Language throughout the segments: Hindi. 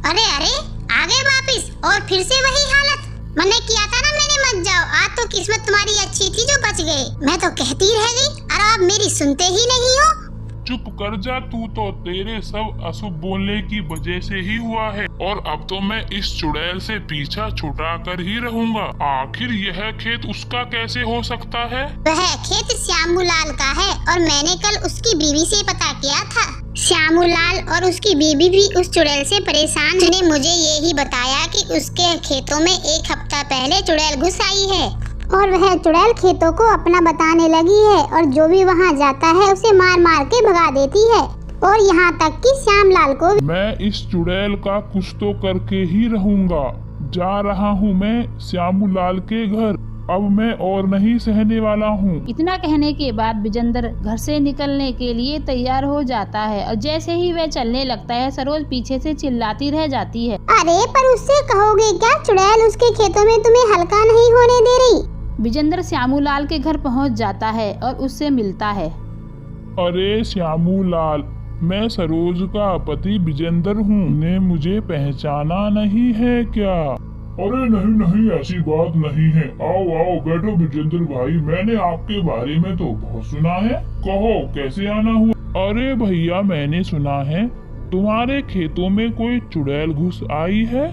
अरे अरे, आ गए वापिस और फिर से वही हालत। मैंने किया था ना मैंने मत जाओ, आज तो किस्मत तुम्हारी अच्छी थी जो बच गए। मैं तो कहती रह गई और आप मेरी सुनते ही नहीं हो। चुप कर जा तू, तो तेरे सब अशुभ बोलने की वजह से ही हुआ है और अब तो मैं इस चुड़ैल से पीछा छुड़ा कर ही रहूंगा। आखिर यह खेत उसका कैसे हो सकता है? वह खेत श्यामूलाल का है और मैंने कल उसकी बीवी से पता किया था। श्यामूलाल और उसकी बीवी भी उस चुड़ैल से परेशान है। ने मुझे ये ही बताया कि उसके खेतों में एक हफ्ता पहले चुड़ैल घुस आई है और वह चुड़ैल खेतों को अपना बताने लगी है और जो भी वहाँ जाता है उसे मार मार के भगा देती है और यहाँ तक कि श्यामलाल को। मैं इस चुड़ैल का कुछ तो करके ही रहूंगा। जा रहा हूँ मैं श्यामूलाल के घर, अब मैं और नहीं सहने वाला हूँ। इतना कहने के बाद बिजेंद्र घर से निकलने के लिए तैयार हो जाता है और जैसे ही वह चलने लगता है सरोज पीछे से चिल्लाती रह जाती है। अरे पर उससे कहोगे क्या, चुड़ैल उसके खेतों में तुम्हें हल्का नहीं होने दे रही। बिजेंद्र श्यामूलाल के घर पहुंच जाता है और उससे मिलता है। अरे श्यामूलाल, मैं सरोज का पति बिजेंद्र हूँ, ने मुझे पहचाना नहीं है क्या? अरे नहीं नहीं, ऐसी बात नहीं है। आओ आओ बैठो बिजेंद्र भाई, मैंने आपके बारे में तो बहुत सुना है, कहो कैसे आना हुआ? अरे भैया, मैंने सुना है तुम्हारे खेतों में कोई चुड़ैल घुस आई है।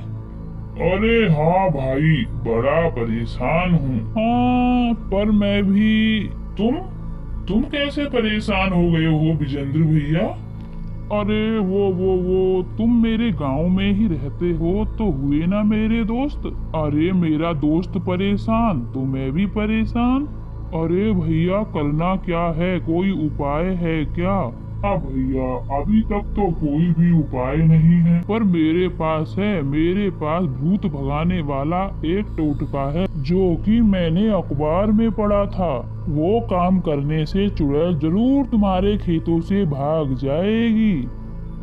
अरे हाँ भाई, बड़ा परेशान हूँ। हाँ, पर मैं भी। तुम कैसे परेशान हो गए हो बिजेंद्र भैया? अरे वो तुम मेरे गांव में ही रहते हो तो हुए ना मेरे दोस्त। अरे मेरा दोस्त परेशान तो मैं भी परेशान। अरे भैया, करना क्या है, कोई उपाय है क्या? हाँ भैया, अभी तक तो कोई भी उपाय नहीं है, पर मेरे पास है। मेरे पास भूत भगाने वाला एक टोटका है जो कि मैंने अखबार में पढ़ा था। वो काम करने से चुड़ैल जरूर तुम्हारे खेतों से भाग जाएगी।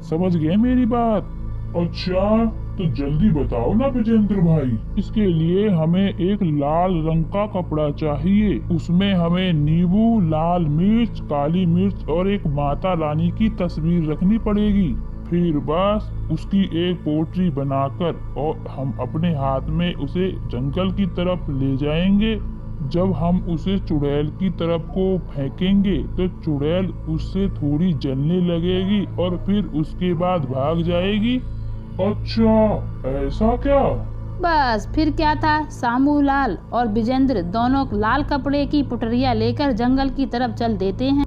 समझ गए मेरी बात? अच्छा, तो जल्दी बताओ ना विजेंद्र भाई। इसके लिए हमें एक लाल रंग का कपड़ा चाहिए, उसमें हमें नींबू, लाल मिर्च, काली मिर्च और एक माता रानी की तस्वीर रखनी पड़ेगी। फिर बस उसकी एक पोटली बनाकर और हम अपने हाथ में उसे जंगल की तरफ ले जाएंगे। जब हम उसे चुड़ैल की तरफ को फेंकेंगे तो चुड़ैल उससे थोड़ी जलने लगेगी और फिर उसके बाद भाग जाएगी। अच्छा, ऐसा क्या? बस फिर क्या था, श्यामूलाल और बिजेंद्र दोनों लाल कपड़े की पुटरिया लेकर जंगल की तरफ चल देते हैं।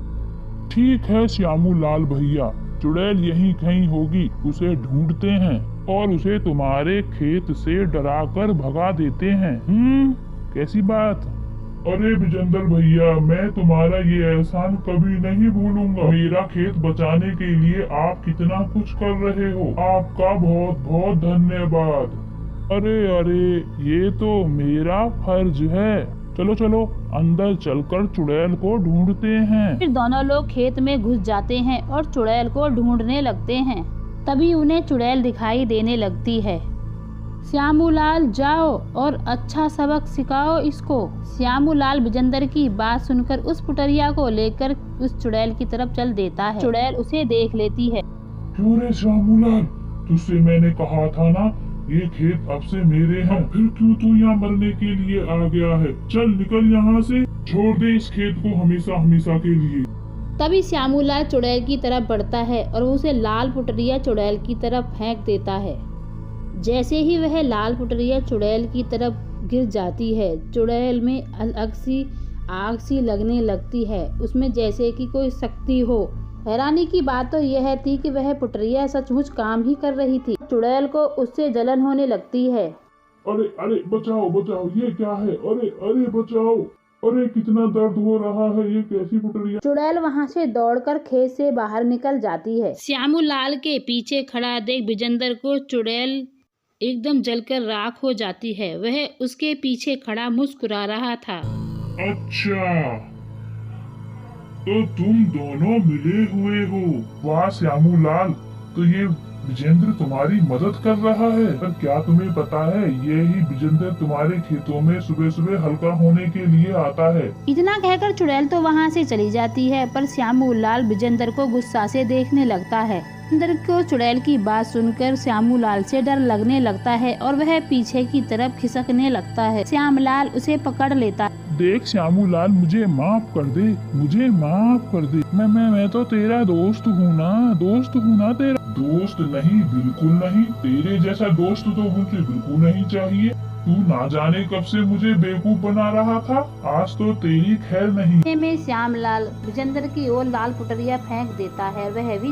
ठीक है श्यामूलाल भैया, चुड़ैल यहीं कहीं होगी, उसे ढूंढते हैं और उसे तुम्हारे खेत से डराकर भगा देते हैं। कैसी बात? अरे विजेंद्र भैया, मैं तुम्हारा ये एहसान कभी नहीं भूलूंगा। मेरा खेत बचाने के लिए आप कितना कुछ कर रहे हो, आपका बहुत बहुत धन्यवाद। अरे ये तो मेरा फर्ज है। चलो चलो अंदर चलकर चुड़ैल को ढूंढते हैं। फिर दोनों लोग खेत में घुस जाते हैं और चुड़ैल को ढूंढने लगते हैं। तभी उन्हें चुड़ैल दिखाई देने लगती है। श्यामूलाल, जाओ और अच्छा सबक सिखाओ इसको। श्यामूलाल बिजेंद्र की बात सुनकर उस पुटरिया को लेकर उस चुड़ैल की तरफ चल देता है। चुड़ैल उसे देख लेती है। क्यों रे श्यामूलाल, तुझसे मैंने कहा था ना ये खेत अब से मेरे हैं, फिर क्यों तू यहाँ मरने के लिए आ गया है? चल निकल यहाँ से, छोड़ दे इस खेत को हमेशा हमेशा के लिए। तभी श्यामूलाल चुड़ैल की तरफ बढ़ता है और उसे लाल पुटरिया चुड़ैल की तरफ फेंक देता है। जैसे ही वह लाल पुटरिया चुड़ैल की तरफ गिर जाती है, चुड़ैल में अलग सी आग सी लगने लगती है, उसमें जैसे कि कोई शक्ति हो। हैरानी की बात तो यह थी कि वह पुटरिया सचमुच काम ही कर रही थी। चुड़ैल को उससे जलन होने लगती है। अरे बचाओ बचाओ, ये क्या है? अरे बचाओ, अरे कितना दर्द हो रहा है, ये कैसी पुटरिया? चुड़ैल वहाँ से दौड़कर खेत से बाहर निकल जाती है। श्यामूलाल के पीछे खड़ा देख बिजेंद्र को चुड़ैल एकदम जलकर राख हो जाती है। वह उसके पीछे खड़ा मुस्कुरा रहा था। अच्छा, तो तुम दोनों मिले हुए हो। वाह श्यामूलाल, तो ये विजेंद्र तुम्हारी मदद कर रहा है। पर क्या तुम्हें पता है, ये ही विजेंद्र तुम्हारे खेतों में सुबह सुबह हल्का होने के लिए आता है। इतना कहकर चुड़ैल तो वहाँ से चली जाती है, पर श्यामूलाल विजेंद्र को गुस्सा से देखने लगता है। विजेंद्र को चुड़ैल की बात सुनकर श्यामूलाल से डर लगने लगता है और वह पीछे की तरफ खिसकने लगता है। श्यामलाल उसे पकड़ लेता है। देख श्यामूलाल, मुझे माफ कर दे, मुझे माफ कर दे। मैं तो तेरा दोस्त हूँ ना तेरा। दोस्त नहीं, बिल्कुल नहीं। तेरे जैसा दोस्त तो मुझे बिल्कुल नहीं चाहिए। तू ना जाने कब से मुझे बेवकूफ बना रहा था, आज तो तेरी खैर नहीं। में श्यामलाल विजेंद्र की ओर लाल पुटरिया फेंक देता है। वह भी